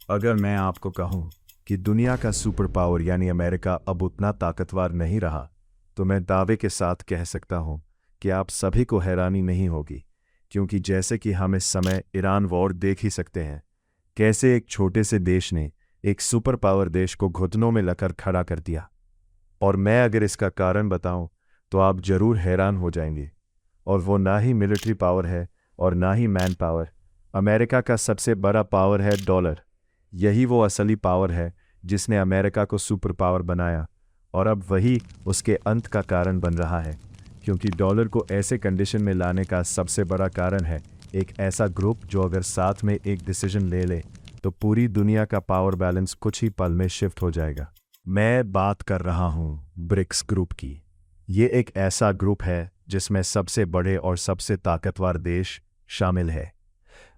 अगर मैं आपको कहूं कि दुनिया का सुपर पावर यानी अमेरिका अब उतना ताकतवर नहीं रहा, तो मैं दावे के साथ कह सकता हूं कि आप सभी को हैरानी नहीं होगी, क्योंकि जैसे कि हम इस समय ईरान वॉर देख ही सकते हैं, कैसे एक छोटे से देश ने एक सुपर पावर देश को घुटनों में लकर खड़ा कर दिया। और मैं अगर इसका कारण बताऊं, तो आप जरूर हैरान हो जाएंगे। और वो ना ही मिलिट्री पावर है और ना ही मैन पावर। अमेरिका का सबसे बड़ा पावर है डॉलर। यही वो असली पावर है जिसने अमेरिका को सुपर पावर बनाया, और अब वही उसके अंत का कारण बन रहा है, क्योंकि डॉलर को ऐसे कंडीशन में लाने का सबसे बड़ा कारण है एक ऐसा ग्रुप जो अगर साथ में एक डिसीजन ले ले तो पूरी दुनिया का पावर बैलेंस कुछ ही पल में शिफ्ट हो जाएगा। मैं बात कर रहा हूँ ब्रिक्स ग्रुप की। ये एक ऐसा ग्रुप है जिसमें सबसे बड़े और सबसे ताकतवर देश शामिल है।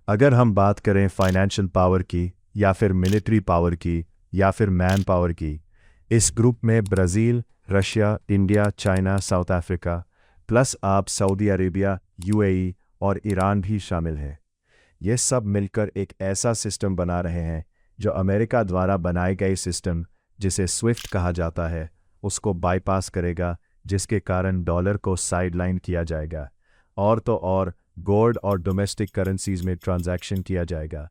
अगर हम बात करें फाइनेंशियल पावर की, या फिर मिलिट्री पावर की, या फिर मैन पावर की, इस ग्रुप में Brazil, Russia, India, China, south Africa, plus आप सऊदी अरेबिया, यूएई और ईरान भी शामिल हैं। ये सब मिलकर एक ऐसा सिस्टम बना रहे हैं जो अमेरिका द्वारा बनाए गए सिस्टम, जिसे स्विफ्ट कहा जाता है, उसको बाईपास करेगा, जिसके कारण डॉलर को साइडलाइन किया जाएगा, और तो और गोल्ड और डोमेस्टिक करेंसीज में ट्रांजैक्शन किया जाएगा।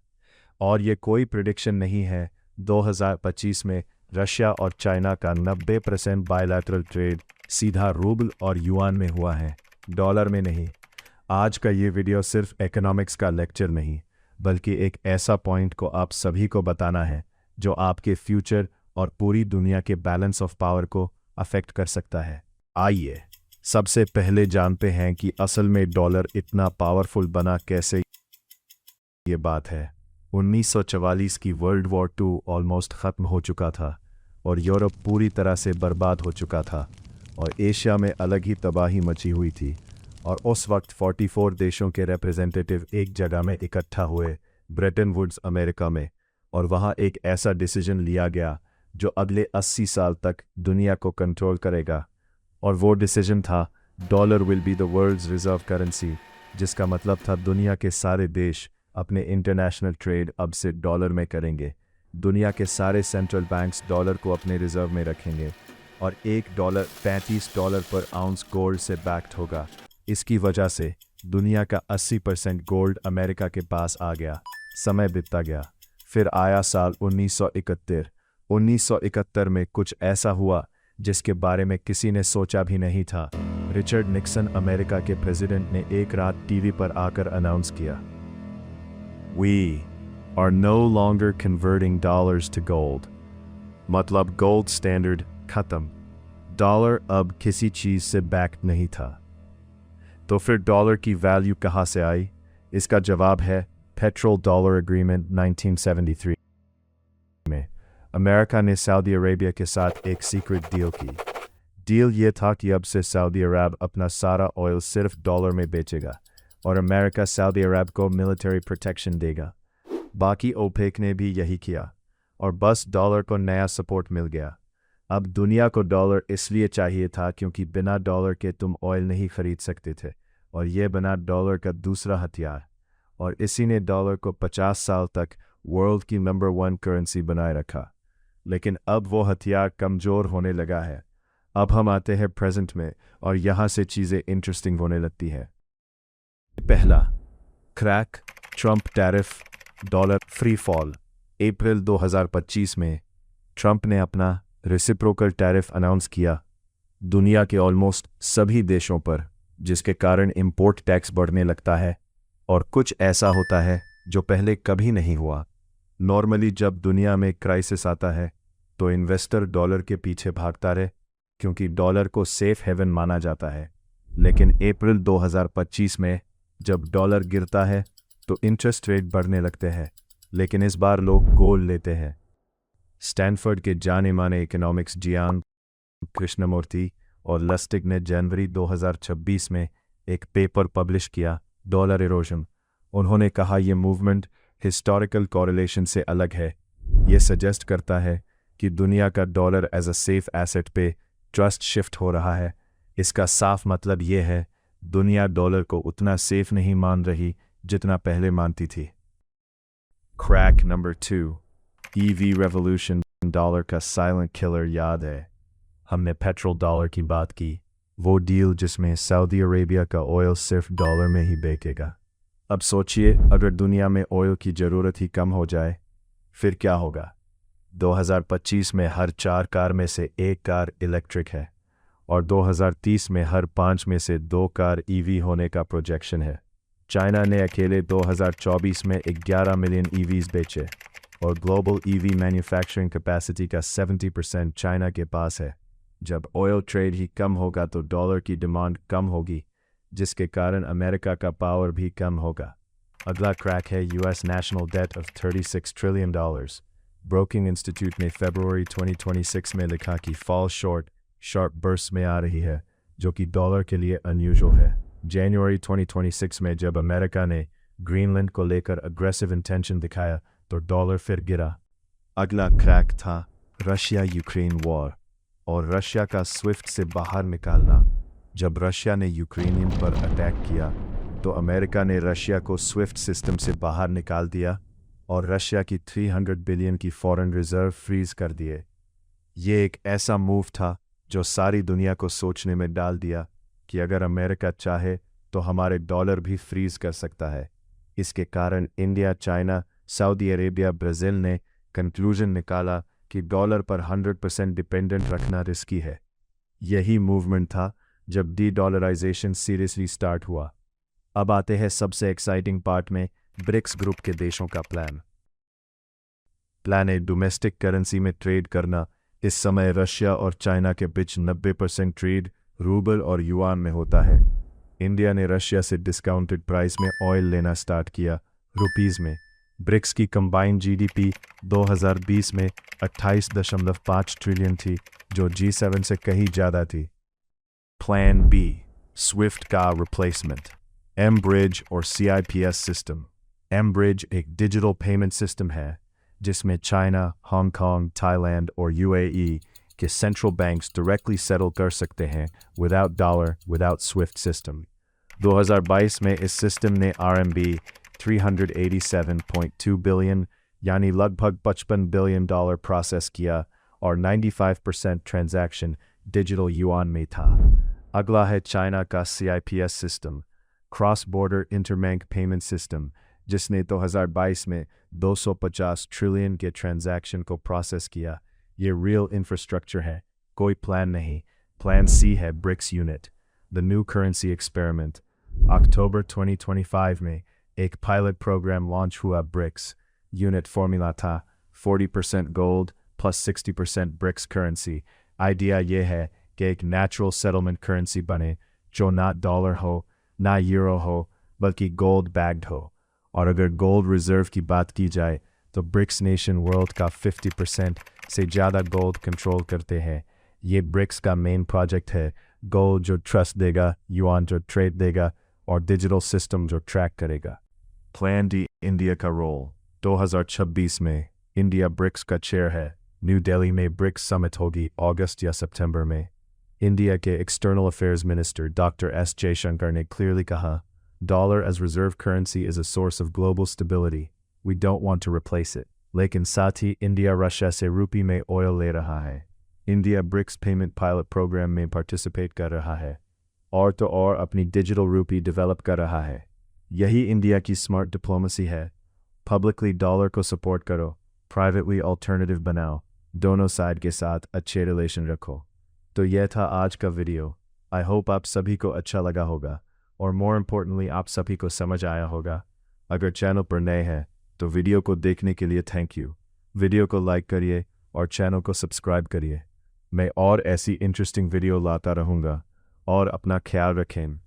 और ये कोई प्रिडिक्शन नहीं है। 2025 में रशिया और चाइना का 90% बायलैटरल ट्रेड सीधा रूबल और युआन में हुआ है, डॉलर में नहीं। आज का ये वीडियो सिर्फ इकोनॉमिक्स का लेक्चर नहीं, बल्कि एक ऐसा पॉइंट को आप सभी को बताना है जो आपके फ्यूचर और पूरी दुनिया के बैलेंस ऑफ पावर को अफेक्ट कर सकता है। आइए सबसे पहले जानते हैं कि असल में डॉलर इतना पावरफुल बना कैसे। ये बात है 1944 की वर्ल्ड वॉर 2 ऑलमोस्ट ख़त्म हो चुका था और यूरोप पूरी तरह से बर्बाद हो चुका था और एशिया में अलग ही तबाही मची हुई थी। और उस वक्त 44 देशों के रिप्रेजेंटेटिव एक जगह में इकट्ठा हुए ब्रेटन वुड्स अमेरिका में, और वहाँ एक ऐसा डिसीजन लिया गया जो अगले 80 साल तक दुनिया को कंट्रोल करेगा। और वो डिसीजन था dollar will be the world's reserve currency, जिसका मतलब था दुनिया के सारे देश अपने इंटरनेशनल ट्रेड अब से डॉलर में करेंगे। दुनिया के सारे सेंट्रल बैंक्स डॉलर को अपने रिजर्व में रखेंगे और $1 $35 पर आउंस गोल्ड से बैक्ड होगा। इसकी वजह से दुनिया का 80% गोल्ड अमेरिका के पास आ गया। समय बीतता गया, फिर आया साल 1971। 1971 में कुछ ऐसा हुआ जिसके बारे में किसी ने सोचा भी नहीं था। रिचर्ड निक्सन अमेरिका के प्रेसिडेंट ने एक रात टीवी पर आकर अनाउंस किया, We are no longer converting dollars to gold। मतलब गोल्ड स्टैंडर्ड खत्म, डॉलर अब किसी चीज से बैक्ड नहीं था। तो फिर डॉलर की वैल्यू कहाँ से आई? इसका जवाब है पेट्रोल डॉलर एग्रीमेंट 1973 में। अमेरिका ने सऊदी अरेबिया के साथ एक सीक्रेट डील की। डील ये था कि अब से सऊदी अरब अपना सारा ऑयल सिर्फ डॉलर में बेचेगा और अमेरिका सऊदी अरब को मिलिट्री प्रोटेक्शन देगा। बाकी ओपेक ने भी यही किया और बस डॉलर को नया सपोर्ट मिल गया। अब दुनिया को डॉलर इसलिए चाहिए था क्योंकि बिना डॉलर के तुम ऑयल नहीं खरीद सकते थे, और ये बना डॉलर का दूसरा हथियार। और इसी ने डॉलर को 50 साल तक वर्ल्ड की नंबर 1 करेंसी बनाए रखा। लेकिन अब वो हथियार कमज़ोर होने लगा है। अब हम आते हैं प्रेजेंट में, और यहाँ से चीज़ें इंटरेस्टिंग होने लगती हैं। पहला crack, Trump tariff, dollar free fall. April 2025 में ट्रंप ने अपना रेसिप्रोकल टैरिफ अनाउंस किया दुनिया के ऑलमोस्ट सभी देशों पर, जिसके कारण इंपोर्ट टैक्स बढ़ने लगता है। और कुछ ऐसा होता है जो पहले कभी नहीं हुआ। नॉर्मली जब दुनिया में क्राइसिस आता है तो इन्वेस्टर डॉलर के पीछे भागता रहे, क्योंकि डॉलर को सेफ हेवन माना जाता है। लेकिन अप्रैल 2025 में जब डॉलर गिरता है तो इंटरेस्ट रेट बढ़ने लगते हैं, लेकिन इस बार लोग गोल्ड लेते हैं। स्टैनफोर्ड के जाने माने इकोनॉमिक्स जियान कृष्णमूर्ति और लस्टिग ने जनवरी 2026 में एक पेपर पब्लिश किया, डॉलर इरोजन। उन्होंने कहा यह मूवमेंट हिस्टोरिकल कॉरिलेशन से अलग है। ये सजेस्ट करता है कि दुनिया का dollar as a safe asset पे ट्रस्ट शिफ्ट हो रहा है। इसका साफ मतलब ये है दुनिया डॉलर को उतना सेफ नहीं मान रही जितना पहले मानती थी। Crack number 2, EV revolution dollar का साइलेंट किलर याद है? हमने पेट्रोल डॉलर की बात की, वो डील जिसमें सऊदी अरेबिया का ऑयल सिर्फ डॉलर में ही बिकेगा। अब सोचिए, अगर दुनिया में ऑयल की ज़रूरत ही कम हो जाए, फिर क्या होगा? 2025 में हर 4 कार में से 1 कार इलेक्ट्रिक है और 2030 में हर 5 में से 2 कार ईवी होने का प्रोजेक्शन है। चाइना ने अकेले 2024 में 11 मिलियन ईवीज बेचे और ग्लोबल ईवी मैन्युफैक्चरिंग कैपेसिटी का 70% चाइना के पास है। जब ऑयल ट्रेड ही कम होगा तो डॉलर की डिमांड कम होगी, जिसके कारण अमेरिका का पावर भी कम होगा। अगला क्रैक है US national debt of $36 trillion. Brookings institute ने फरवरी 2026 में लिखा कि फॉल शार्प बर्स्ट में आ रही है, जो कि डॉलर के लिए अनयूजुअल है। जनवरी 2026 में जब अमेरिका ने ग्रीनलैंड को लेकर अग्रेसिव इंटेंशन दिखाया तो डॉलर फिर गिरा। अगला क्रैक था रशिया यूक्रेन वॉर और रशिया का स्विफ्ट से बाहर निकालना। जब रशिया ने यूक्रेनियन पर अटैक किया तो अमेरिका ने रशिया को स्विफ्ट सिस्टम से बाहर निकाल दिया और रशिया की 300 बिलियन की फॉरेन रिजर्व फ्रीज कर दिए। ये एक ऐसा मूव था जो सारी दुनिया को सोचने में डाल दिया कि अगर अमेरिका चाहे तो हमारे डॉलर भी फ्रीज कर सकता है। इसके कारण India, China, Saudi Arabia, Brazil ने कंक्लूजन निकाला कि डॉलर पर 100% डिपेंडेंट रखना रिस्की है। यही मूवमेंट था जब डी-डॉलराइजेशन सीरियसली स्टार्ट हुआ। अब आते हैं सबसे एक्साइटिंग पार्ट में, ब्रिक्स ग्रुप के देशों का प्लान है डोमेस्टिक करेंसी में ट्रेड करना। इस समय रशिया और चाइना के बीच 90% ट्रेड रूबल और युआन में होता है। इंडिया ने रशिया से डिस्काउंटेड प्राइस में ऑयल लेना स्टार्ट किया रुपीज़ में। ब्रिक्स की कंबाइंड जीडीपी 2020 में 28.5 ट्रिलियन थी, जो G7 से कहीं ज़्यादा थी। प्लान बी, स्विफ्ट का रिप्लेसमेंट, एम-ब्रिज और CIPS सिस्टम। एम-ब्रिज एक डिजिटल पेमेंट सिस्टम है जिसमें चाइना, हांगकांग, थाईलैंड और UAE के सेंट्रल बैंक्स डायरेक्टली सेटल कर सकते हैं without dollar, without Swift system. 2022 में इस सिस्टम ने RMB 387.2 बिलियन यानी लगभग $55 बिलियन प्रोसेस किया और 95% ट्रांजैक्शन डिजिटल युआन में था। अगला है चाइना का CIPS system, cross border interbank payment system, जिसने 2022 में 250 ट्रिलियन के ट्रांजैक्शन को प्रोसेस किया। ये रियल इंफ्रास्ट्रक्चर है, कोई प्लान नहीं। प्लान सी है BRICS unit, the new currency experiment. October 2025 में एक पायलट प्रोग्राम लॉन्च हुआ। ब्रिक्स यूनिट फॉर्मूला था 40% gold plus 60% BRICS currency. Idea ये है कि एक नेचुरल सेटलमेंट करेंसी बने जो ना डॉलर हो ना यूरो हो, बल्कि गोल्ड बैग्ड हो। और अगर गोल्ड रिजर्व की बात की जाए तो ब्रिक्स नेशन वर्ल्ड का 50% से ज़्यादा गोल्ड कंट्रोल करते हैं। ये ब्रिक्स का मेन प्रोजेक्ट है, गोल्ड जो ट्रस्ट देगा, युआन जो ट्रेड देगा और डिजिटल सिस्टम जो ट्रैक करेगा। प्लान डी, इंडिया का रोल। 2026 में इंडिया ब्रिक्स का चेयर है। न्यू दिल्ली में ब्रिक्स समिट होगी अगस्त या सितंबर में। इंडिया के external affairs minister doctor S Jaishankar ने क्लियरली कहा, dollar as reserve currency is a source of global stability, we don't want to replace it. लेकिन साथ ही इंडिया रशिया से रुपये में ऑयल ले रहा है। India BRICS payment pilot programme में पार्टिसिपेट कर रहा है और तो और अपनी डिजिटल रूपी डेवलप कर रहा है। यही इंडिया की स्मार्ट डिप्लोमेसी है। पब्लिकली डॉलर को सपोर्ट करो, प्राइवेटली अल्टरनेटिव बनाओ, दोनों साइड के साथ अच्छे रिलेशन रखो। तो यह था आज का वीडियो। आई होप आप सभी को अच्छा लगा होगा और मोर इम्पोर्टेंटली आप सभी को समझ आया होगा। अगर चैनल पर नए हैं तो वीडियो को देखने के लिए थैंक यू। वीडियो को लाइक करिए और चैनल को सब्सक्राइब करिए। मैं और ऐसी इंटरेस्टिंग वीडियो लाता रहूँगा और अपना ख्याल रखें।